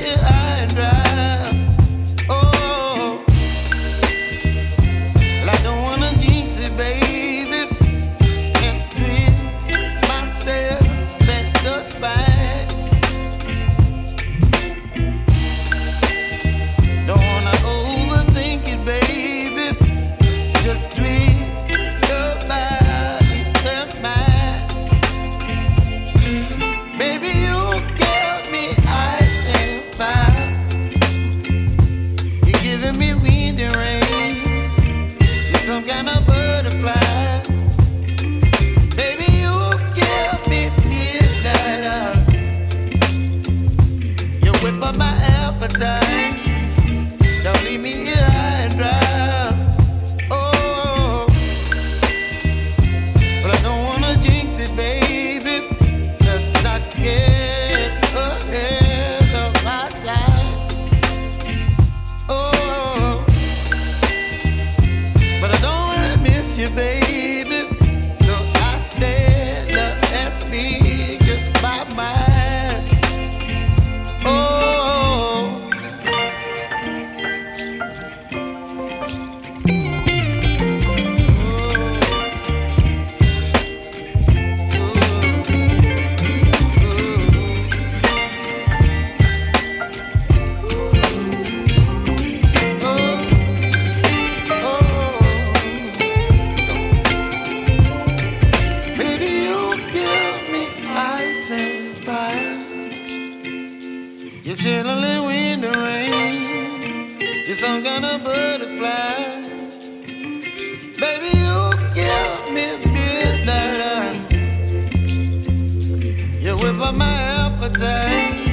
it high and dry. Oh, well, I don't wanna jinx it, baby, and twist myself at the spine. Don't wanna overthink it, baby. It's just twist your body and mine. Baby, you give me ice and fire. You're giving me wind and rain. You're some kind of butterfly. Baby, you give me midnight. You whip up my appetite. Don't leave me here high and dry. Oh, but I don't wanna jinx it, baby. Let's not get ahead of my time. Oh, but I don't wanna miss you, baby. So I stand up and speak just my mind. Oh. Baby, you give me ice and fire. You're chilling wind and rain. You're some kind of butterfly. Baby, you give me midnight. You whip up my appetite.